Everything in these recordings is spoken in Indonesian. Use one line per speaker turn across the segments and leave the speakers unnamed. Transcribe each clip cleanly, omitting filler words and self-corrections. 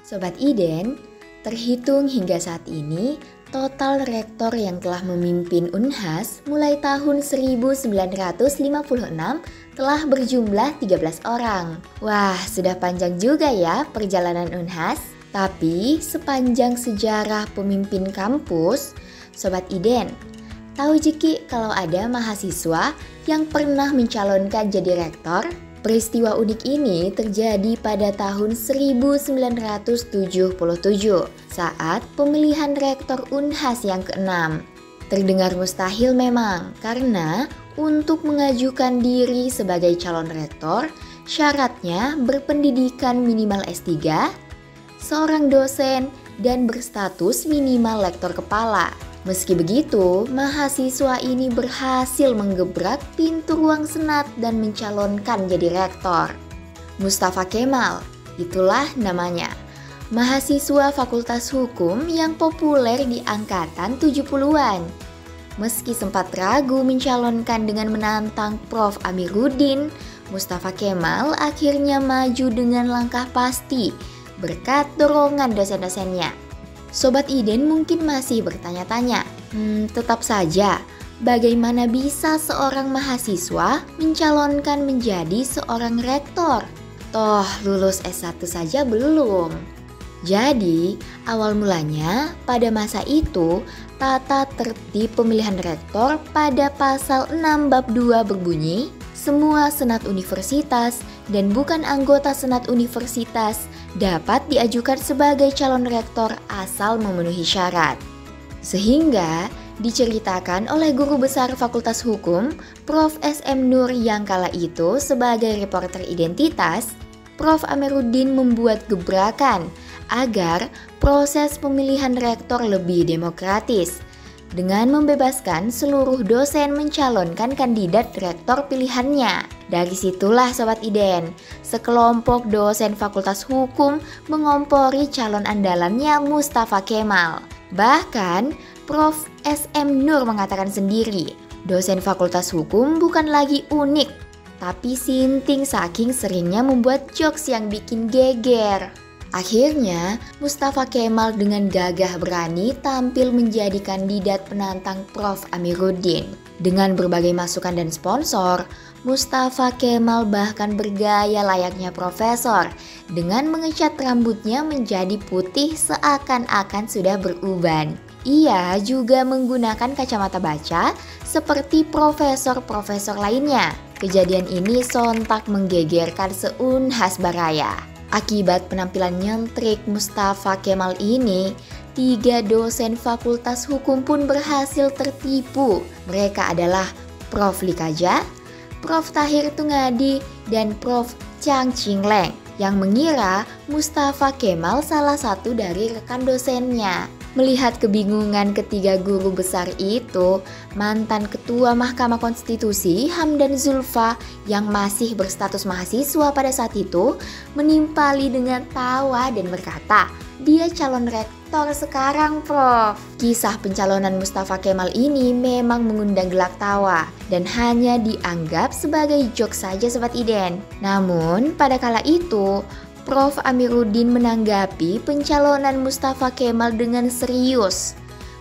Sobat Iden, terhitung hingga saat ini, total rektor yang telah memimpin Unhas mulai tahun 1956 telah berjumlah 13 orang. Wah, sudah panjang juga ya perjalanan Unhas. Tapi sepanjang sejarah pemimpin kampus, Sobat Iden, tahu Jeki kalau ada mahasiswa yang pernah mencalonkan jadi rektor? Peristiwa unik ini terjadi pada tahun 1977 saat pemilihan rektor Unhas yang ke-6. Terdengar mustahil memang karena untuk mengajukan diri sebagai calon rektor syaratnya berpendidikan minimal S3, seorang dosen, dan berstatus minimal lektor kepala. Meski begitu, mahasiswa ini berhasil menggebrak pintu ruang senat dan mencalonkan jadi rektor. Mustafa Kemal, itulah namanya. Mahasiswa Fakultas Hukum yang populer di angkatan 70-an. Meski sempat ragu mencalonkan dengan menantang Prof. Amiruddin, Mustafa Kemal akhirnya maju dengan langkah pasti berkat dorongan dosen-dosennya. Sobat Iden mungkin masih bertanya-tanya, tetap saja, bagaimana bisa seorang mahasiswa mencalonkan menjadi seorang rektor? Toh lulus S1 saja belum. Jadi, awal mulanya pada masa itu, tata tertib pemilihan rektor pada pasal 6 bab 2 berbunyi, semua senat universitas dan bukan anggota senat universitas dapat diajukan sebagai calon rektor asal memenuhi syarat. Sehingga diceritakan oleh guru besar Fakultas Hukum, Prof. S.M. Nur yang kala itu sebagai reporter identitas, Prof. Amiruddin membuat gebrakan agar proses pemilihan rektor lebih demokratis dengan membebaskan seluruh dosen mencalonkan kandidat rektor pilihannya. Dari situlah Sobat Iden, sekelompok dosen Fakultas Hukum mengompori calon andalannya Mustafa Kemal. Bahkan Prof. S.M. Nur mengatakan sendiri, dosen Fakultas Hukum bukan lagi unik, tapi sinting saking seringnya membuat jokes yang bikin geger. Akhirnya, Mustafa Kemal dengan gagah berani tampil menjadi kandidat penantang Prof. Amiruddin. Dengan berbagai masukan dan sponsor, Mustafa Kemal bahkan bergaya layaknya profesor dengan mengecat rambutnya menjadi putih seakan-akan sudah beruban. Ia juga menggunakan kacamata baca seperti profesor-profesor lainnya. Kejadian ini sontak menggegerkan se-Unhas Baraya. Akibat penampilan nyentrik Mustafa Kemal ini, 3 dosen Fakultas Hukum pun berhasil tertipu. Mereka adalah Prof. Likaja, Prof. Tahir Tungadi, dan Prof. Chang Chingleng yang mengira Mustafa Kemal salah satu dari rekan dosennya. Melihat kebingungan ketiga guru besar itu, mantan Ketua Mahkamah Konstitusi Hamdan Zulfa yang masih berstatus mahasiswa pada saat itu menimpali dengan tawa dan berkata, "Dia calon rektor sekarang, Prof." Kisah pencalonan Mustafa Kemal ini memang mengundang gelak tawa dan hanya dianggap sebagai jokes saja Sobat Iden. Namun pada kala itu, Prof. Amiruddin menanggapi pencalonan Mustafa Kemal dengan serius.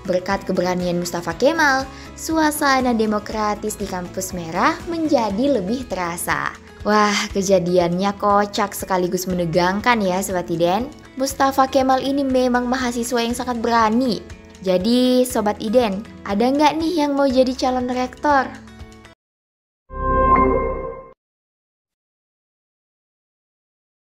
Berkat keberanian Mustafa Kemal, suasana demokratis di kampus merah menjadi lebih terasa. Wah, kejadiannya kocak sekaligus menegangkan ya Sobat Iden. Mustafa Kemal ini memang mahasiswa yang sangat berani. Jadi Sobat Iden, ada nggak nih yang mau jadi calon rektor?